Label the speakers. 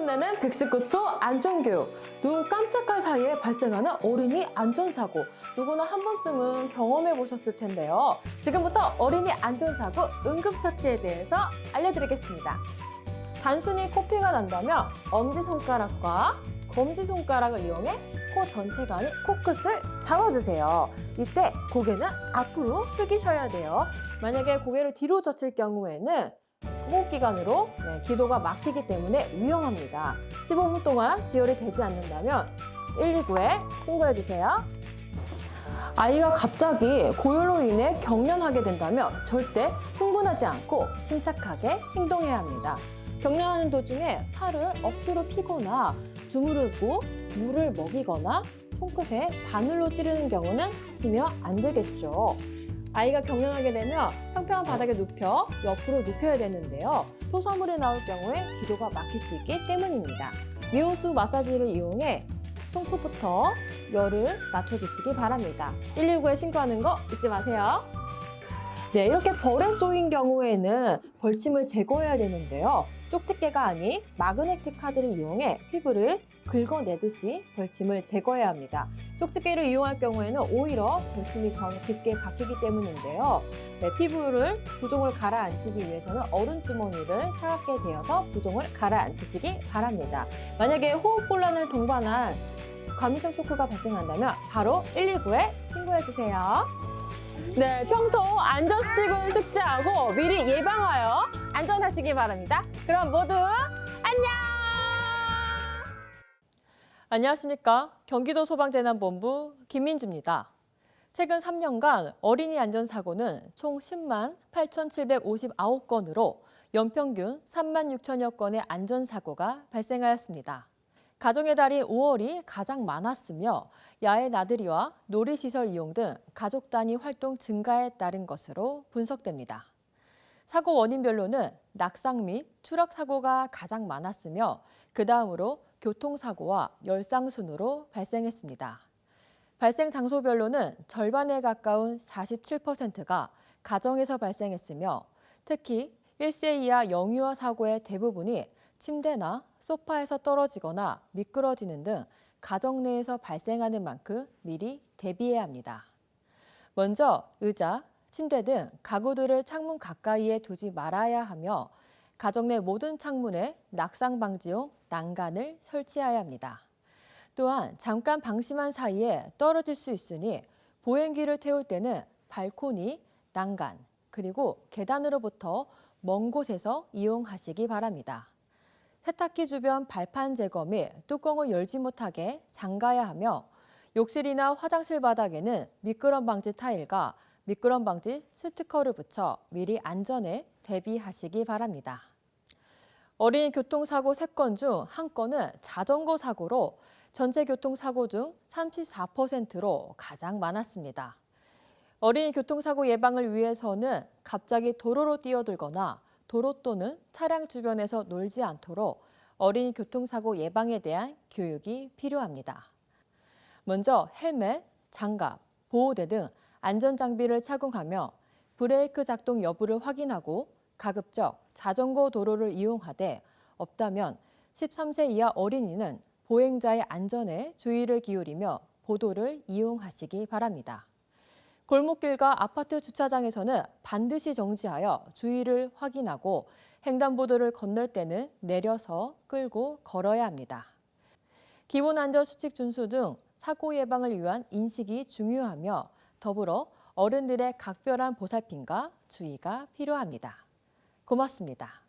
Speaker 1: 끝내는 119초 안전교육. 눈 깜짝할 사이에 발생하는 어린이 안전사고. 누구나 한 번쯤은 경험해 보셨을 텐데요. 지금부터 어린이 안전사고 응급처치에 대해서 알려드리겠습니다. 단순히 코피가 난다면 엄지손가락과 검지손가락을 이용해 코 전체가 아닌 코끝을 잡아주세요. 이때 고개는 앞으로 숙이셔야 돼요. 만약에 고개를 뒤로 젖힐 경우에는 호흡기관으로 기도가 막히기 때문에 위험합니다. 15분 동안 지혈이 되지 않는다면 119에 신고해주세요. 아이가 갑자기 고열로 인해 경련하게 된다면 절대 흥분하지 않고 침착하게 행동해야 합니다. 경련하는 도중에 팔을 억지로 피거나 주무르고 물을 먹이거나 손끝에 바늘로 찌르는 경우는 하시면 안 되겠죠. 아이가 경련하게 되면 평평한 바닥에 눕혀 옆으로 눕혀야 되는데요. 토사물이 나올 경우에 기도가 막힐 수 있기 때문입니다. 미호수 마사지를 이용해 손끝부터 열을 낮춰주시기 바랍니다. 119에 신고하는 거 잊지 마세요. 네, 이렇게 벌에 쏘인 경우에는 벌침을 제거해야 되는데요. 쪽집게가 아닌 마그네틱 카드를 이용해 피부를 긁어내듯이 벌침을 제거해야 합니다. 쪽집게를 이용할 경우에는 오히려 벌침이 더 깊게 박히기 때문인데요. 네, 피부를 부종을 가라앉히기 위해서는 얼음 주머니를 차갑게 데워서 부종을 가라앉히시기 바랍니다. 만약에 호흡곤란을 동반한 과민성 쇼크가 발생한다면 바로 119에 신고해주세요. 네, 평소 안전수칙을 숙지하고 미리 예방하여 안전하시기 바랍니다. 그럼 모두 안녕! 안녕하십니까? 경기도 소방재난본부 김민주입니다. 최근 3년간 어린이 안전사고는 총 10만 8,759건으로 연평균 3만 6천여 건의 안전사고가 발생하였습니다. 가정의 달인 5월이 가장 많았으며 야외 나들이와 놀이시설 이용 등 가족 단위 활동 증가에 따른 것으로 분석됩니다. 사고 원인별로는 낙상 및 추락 사고가 가장 많았으며 그 다음으로 교통사고와 열상순으로 발생했습니다. 발생 장소별로는 절반에 가까운 47%가 가정에서 발생했으며 특히 1세 이하 영유아 사고의 대부분이 침대나 소파에서 떨어지거나 미끄러지는 등 가정 내에서 발생하는 만큼 미리 대비해야 합니다. 먼저 의자, 침대 등 가구들을 창문 가까이에 두지 말아야 하며 가정 내 모든 창문에 낙상 방지용 난간을 설치해야 합니다. 또한 잠깐 방심한 사이에 떨어질 수 있으니 보행기를 태울 때는 발코니, 난간, 그리고 계단으로부터 먼 곳에서 이용하시기 바랍니다. 세탁기 주변 발판 제거 및 뚜껑을 열지 못하게 잠가야 하며 욕실이나 화장실 바닥에는 미끄럼 방지 타일과 미끄럼 방지 스티커를 붙여 미리 안전에 대비하시기 바랍니다. 어린이 교통사고 3건 중 1건은 자전거 사고로 전체 교통사고 중 34%로 가장 많았습니다. 어린이 교통사고 예방을 위해서는 갑자기 도로로 뛰어들거나 도로 또는 차량 주변에서 놀지 않도록 어린이 교통사고 예방에 대한 교육이 필요합니다. 먼저 헬멧, 장갑, 보호대 등 안전장비를 착용하며 브레이크 작동 여부를 확인하고 가급적 자전거 도로를 이용하되 없다면 13세 이하 어린이는 보행자의 안전에 주의를 기울이며 보도를 이용하시기 바랍니다. 골목길과 아파트 주차장에서는 반드시 정지하여 주의를 확인하고 횡단보도를 건널 때는 내려서 끌고 걸어야 합니다. 기본안전수칙 준수 등 사고 예방을 위한 인식이 중요하며 더불어 어른들의 각별한 보살핌과 주의가 필요합니다. 고맙습니다.